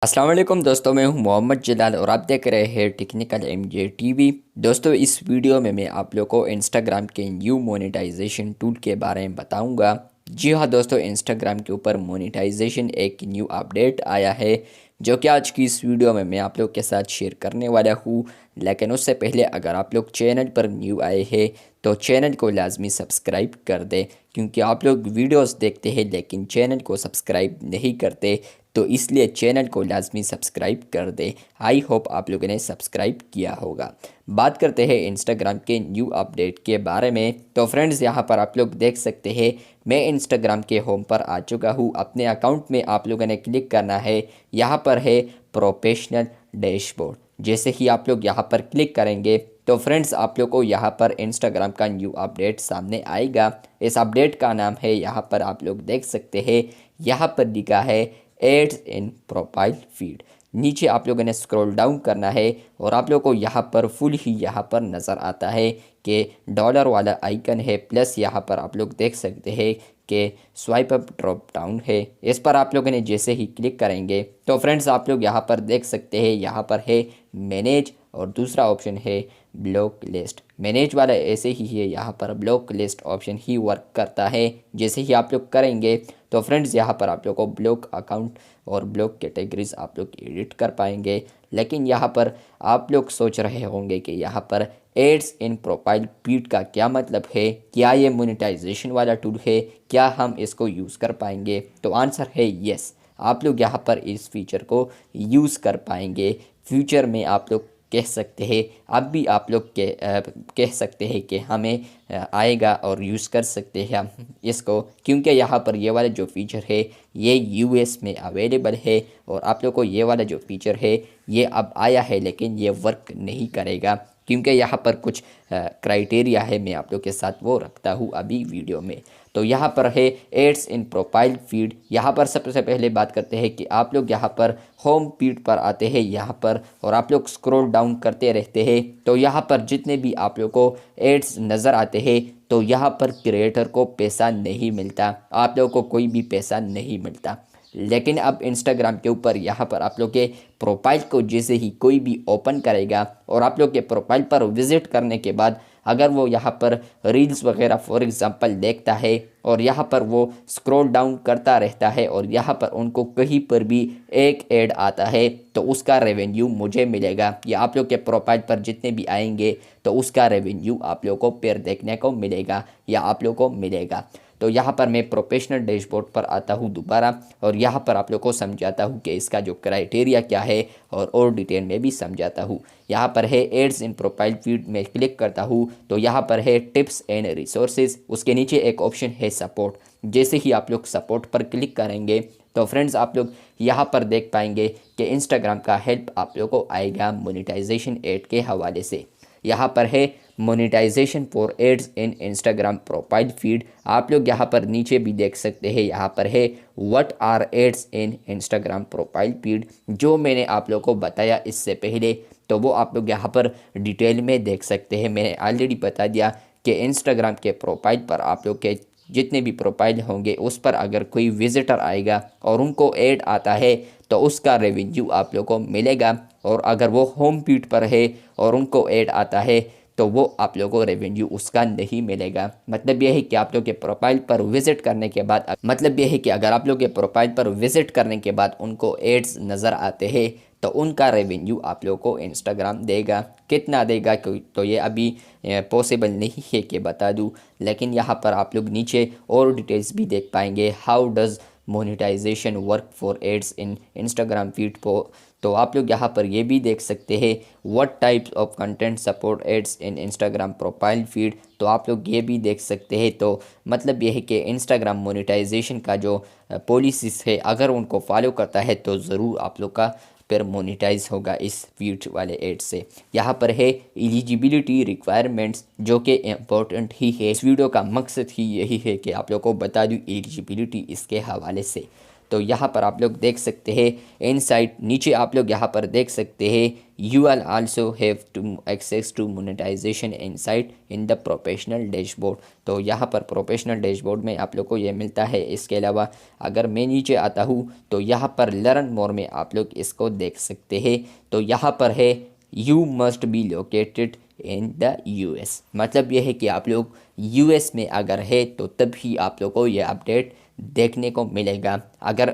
अस्सलाम वालेकुम दोस्तों, मैं हूं मोहम्मद जलाल और आप देख रहे हैं टेक्निकल एमजे टीवी। दोस्तों, इस वीडियो में मैं आप लोगों को इंस्टाग्राम के न्यू मोनेटाइजेशन टूल के बारे में बताऊंगा। जी हाँ दोस्तों, इंस्टाग्राम के ऊपर मोनेटाइजेशन एक न्यू अपडेट आया है जो कि आज की इस वीडियो में मैं आप लोग के साथ शेयर करने वाला हूँ। लेकिन उससे पहले अगर आप लोग चैनल पर न्यू आए हैं तो चैनल को लाजमी सब्सक्राइब कर दें, क्योंकि आप लोग वीडियोस देखते हैं लेकिन चैनल को सब्सक्राइब नहीं करते, तो इसलिए चैनल को लाजमी सब्सक्राइब कर दें। आई होप आप लोगों ने सब्सक्राइब किया होगा। बात करते हैं इंस्टाग्राम के न्यू अपडेट के बारे में। तो फ्रेंड्स, यहाँ पर आप लोग देख सकते हैं मैं इंस्टाग्राम के होम पर आ चुका हूँ। अपने अकाउंट में आप लोगों ने क्लिक करना है। यहाँ पर है प्रोफेशनल डैशबोर्ड। जैसे ही आप लोग यहाँ पर क्लिक करेंगे तो फ्रेंड्स आप लोग को यहाँ पर इंस्टाग्राम का न्यू अपडेट सामने आएगा। इस अपडेट का नाम है, यहाँ पर आप लोग देख सकते हैं, यहाँ पर लिखा है एड्स इन प्रोफाइल फीड। नीचे आप लोगों ने स्क्रॉल डाउन करना है और आप लोगों को यहाँ पर फुल ही यहाँ पर नज़र आता है कि डॉलर वाला आइकन है, प्लस यहाँ पर आप लोग देख सकते हैं कि स्वाइप अप ड्रॉप डाउन है। इस पर आप लोगों ने जैसे ही क्लिक करेंगे तो फ्रेंड्स आप लोग यहाँ पर देख सकते हैं, यहाँ पर है मैनेज और दूसरा ऑप्शन है ब्लॉक लिस्ट। मैनेज वाला ऐसे ही है, यहाँ पर ब्लॉक लिस्ट ऑप्शन ही वर्क करता है। जैसे ही आप लोग करेंगे तो फ्रेंड्स यहाँ पर आप लोग को ब्लॉक अकाउंट और ब्लॉक कैटेगरीज आप लोग एडिट कर पाएंगे। लेकिन यहाँ पर आप लोग सोच रहे होंगे कि यहाँ पर एड्स इन प्रोफाइल फीड का क्या मतलब है, क्या ये मोनेटाइजेशन वाला टूल है, क्या हम इसको यूज़ कर पाएंगे? तो आंसर है यस, आप लोग यहाँ पर इस फीचर को यूज़ कर पाएंगे। फ्यूचर में आप लोग कह सकते हैं, अब भी आप लोग कह सकते हैं कि हमें आएगा और यूज़ कर सकते हैं हम इसको, क्योंकि यहाँ पर ये वाला जो फीचर है ये यूएस में अवेलेबल है और आप लोग को ये वाला जो फीचर है ये अब आया है, लेकिन ये वर्क नहीं करेगा क्योंकि यहाँ पर कुछ क्राइटेरिया है। मैं आप लोग के साथ वो रखता हूँ अभी वीडियो में। तो यहाँ पर है एड्स इन प्रोफाइल फीड। यहाँ पर सबसे पहले बात करते हैं कि आप लोग यहाँ पर होम फीड पर आते हैं यहाँ पर, और आप लोग स्क्रॉल डाउन करते रहते हैं तो यहाँ पर जितने भी आप लोग को एड्स नज़र आते हैं तो यहाँ पर क्रिएटर को पैसा नहीं मिलता, आप लोगों को कोई भी पैसा नहीं मिलता। लेकिन अब इंस्टाग्राम के ऊपर यहाँ पर आप लोग के प्रोफाइल को जैसे ही कोई भी ओपन करेगा और आप लोग के प्रोफाइल पर विज़िट करने के बाद अगर वो यहाँ पर रील्स वगैरह फॉर एग्ज़ाम्पल देखता है और यहाँ पर वो स्क्रॉल डाउन करता रहता है और यहाँ पर उनको कहीं पर भी एक ऐड आता है तो उसका रेवेन्यू मुझे मिलेगा, या आप लोग के प्रोफाइल पर जितने भी आएंगे तो उसका रेवेन्यू आप लोग को फिर देखने को मिलेगा या आप लोग को मिलेगा। तो यहाँ पर मैं प्रोफेशनल डैशबोर्ड पर आता हूँ दोबारा और यहाँ पर आप लोग को समझाता हूँ कि इसका जो क्राइटेरिया क्या है और डिटेल में भी समझाता हूँ। यहाँ पर है एड्स इन प्रोफाइल फीड में क्लिक करता हूँ तो यहाँ पर है टिप्स एंड रिसोर्सेज, उसके नीचे एक ऑप्शन है सपोर्ट। जैसे ही आप लोग सपोर्ट पर क्लिक करेंगे तो फ्रेंड्स आप लोग यहाँ पर देख पाएंगे कि इंस्टाग्राम का हेल्प आप लोग को आएगा मोनेटाइजेशन एड के हवाले से। यहाँ पर है monetization for ads in Instagram profile feed. आप लोग यहाँ पर नीचे भी देख सकते हैं, यहाँ पर है what are ads in Instagram profile feed, जो मैंने आप लोग को बताया इससे पहले, तो वो आप लोग यहाँ पर डिटेल में देख सकते हैं। मैंने ऑलरेडी बता दिया कि इंस्टाग्राम के प्रोफाइल पर आप लोग के जितने भी प्रोफाइल होंगे उस पर अगर कोई विजिटर आएगा और उनको ऐड आता है तो उसका रेवेन्यू आप लोग को मिलेगा, और अगर वो होम फीड पर है और उनको ऐड आता है तो वो आप लोगों को रेवेन्यू उसका नहीं मिलेगा। मतलब ये है कि आप लोग के प्रोफाइल पर विजिट करने के बाद, मतलब ये है कि अगर आप लोग के प्रोफाइल पर विजिट करने के बाद उनको एड्स नज़र आते हैं तो उनका रेवेन्यू आप लोग को इंस्टाग्राम देगा। कितना देगा तो ये अभी पॉसिबल नहीं है कि बता दूं, लेकिन यहाँ पर आप लोग नीचे और डिटेल्स भी देख पाएंगे। How does monetization work for ads in Instagram feed को, तो आप लोग यहाँ पर ये भी देख सकते हैं what types of content support ads in Instagram profile feed, तो आप लोग ये भी देख सकते हैं। तो मतलब ये है कि इंस्टाग्राम मोनेटाइजेशन का जो पॉलिसीज़ है अगर उनको फॉलो करता है तो ज़रूर आप लोग का फिर मोनेटाइज होगा इस फीड वाले एड से। यहाँ पर है एलिजिबिलिटी रिक्वायरमेंट्स, जो कि इम्पोर्टेंट ही है। इस वीडियो का मकसद ही यही है कि आप लोग को बता दूँ एलिजिबिलिटी इसके हवाले से। तो यहाँ पर आप लोग देख सकते हैं इनसाइड। नीचे आप लोग यहाँ पर देख सकते हैं you are also have to access to monetization inside in the professional dashboard. तो यहाँ पर प्रोफेशनल डैशबोर्ड में आप लोग को ये मिलता है। इसके अलावा अगर मैं नीचे आता हूँ तो यहाँ पर लर्न मोर में आप लोग इसको देख सकते हैं। तो यहाँ पर है you must be located in the US, मतलब यह है कि आप लोग यूएस में अगर है तो तब ही आप लोग को ये अपडेट देखने को मिलेगा। अगर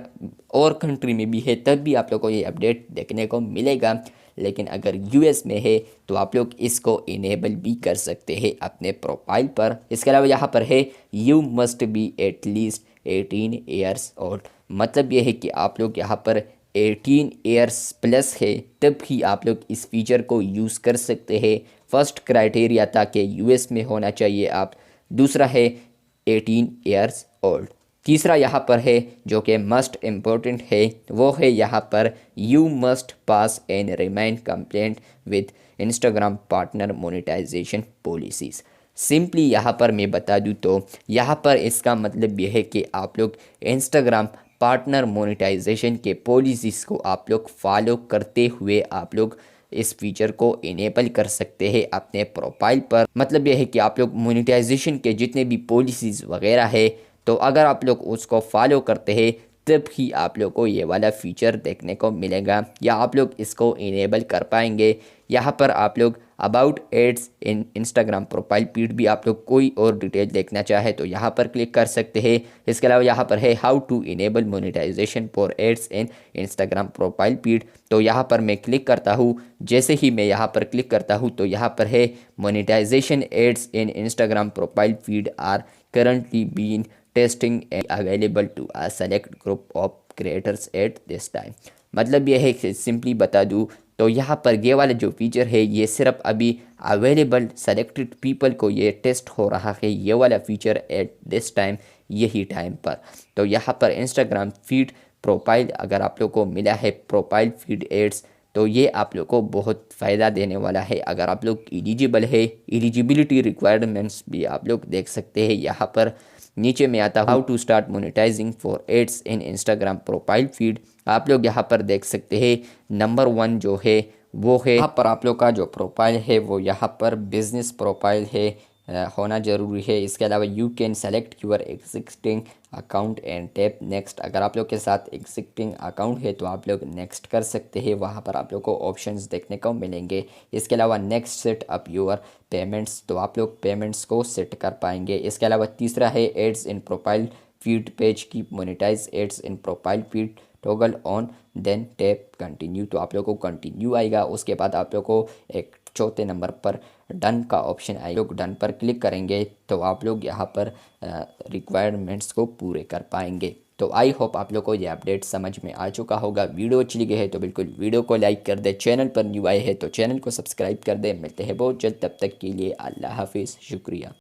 और कंट्री में भी है तब भी आप लोग को ये अपडेट देखने को मिलेगा, लेकिन अगर यूएस में है तो आप लोग इसको इनेबल भी कर सकते हैं अपने प्रोफाइल पर। इसके अलावा यहाँ पर है you must be at least 18 years old, मतलब यह है कि आप लोग यहाँ पर 18 ईयर्स प्लस है तब ही आप लोग इस फीचर को यूज़ कर सकते हैं। फर्स्ट क्राइटेरिया था कि यूएस में होना चाहिए आप, दूसरा है 18 ईयर्स ओल्ड, तीसरा यहाँ पर है जो कि मस्ट इम्पोर्टेंट है वो है यहाँ पर you must pass and remain compliant with Instagram partner monetization policies. Simply यहाँ पर मैं बता दूँ तो यहाँ पर इसका मतलब यह है कि आप लोग इंस्टाग्राम पार्टनर मोनेटाइजेशन के पॉलिसीज़ को आप लोग फॉलो करते हुए आप लोग इस फीचर को इनेबल कर सकते हैं अपने प्रोफाइल पर। मतलब यह है कि आप लोग मोनेटाइजेशन के जितने भी पॉलिसीज़ वगैरह है तो अगर आप लोग उसको फॉलो करते हैं तब ही आप लोग को ये वाला फीचर देखने को मिलेगा या आप लोग इसको इनेबल कर पाएंगे। यहाँ पर आप लोग about ads in Instagram profile feed भी आप लोग कोई और डिटेल देखना चाहे तो यहाँ पर क्लिक कर सकते हैं। इसके अलावा यहाँ पर है how to enable monetization for ads in Instagram profile feed, तो यहाँ पर मैं क्लिक करता हूँ। जैसे ही मैं यहाँ पर क्लिक करता हूँ तो यहाँ पर है monetization ads in Instagram profile feed are currently being testing available to a select group of creators at this time. मतलब यह है कि सिंपली बता दूँ तो यहाँ पर ये वाला जो फीचर है ये सिर्फ अभी अवेलेबल सेलेक्टेड पीपल को ये टेस्ट हो रहा है, ये वाला फीचर एट दिस टाइम, यही टाइम पर। तो यहाँ पर इंस्टाग्राम फीड प्रोफाइल अगर आप लोग को मिला है प्रोफाइल फीड एड्स तो ये आप लोग को बहुत फ़ायदा देने वाला है। अगर आप लोग एलिजिबल है, एलिजिबिलिटी रिक्वायरमेंट्स भी आप लोग देख सकते हैं। यहाँ पर नीचे में आता how to start monetizing for ads in Instagram profile feed, आप लोग यहाँ पर देख सकते हैं नंबर 1 जो है वो है यहाँ पर आप लोग का जो प्रोफाइल है वो यहाँ पर बिजनेस प्रोफाइल है होना ज़रूरी है। इसके अलावा you can select your existing account and tap next, अगर आप लोग के साथ एग्जिस्टिंग अकाउंट है तो आप लोग नेक्स्ट कर सकते हैं, वहाँ पर आप लोग को ऑप्शंस देखने को मिलेंगे। इसके अलावा next set up your payments, तो आप लोग पेमेंट्स को सेट कर पाएंगे। इसके अलावा तीसरा है ads in profile feed page की monetise ads in profile feed toggle on then tap continue, तो आप लोग को कंटिन्यू आएगा। उसके बाद आप लोग को एक चौथे नंबर पर डन का ऑप्शन आएगा, लोग डन पर क्लिक करेंगे तो आप लोग यहाँ पर रिक्वायरमेंट्स को पूरे कर पाएंगे। तो आई होप आप लोग को ये अपडेट समझ में आ चुका होगा। वीडियो अच्छी लगी है तो बिल्कुल वीडियो को लाइक कर दे, चैनल पर न्यू आए हैं तो चैनल को सब्सक्राइब कर दे। मिलते हैं बहुत जल्द, तब तक के लिए अल्लाह हाफिज़, शुक्रिया।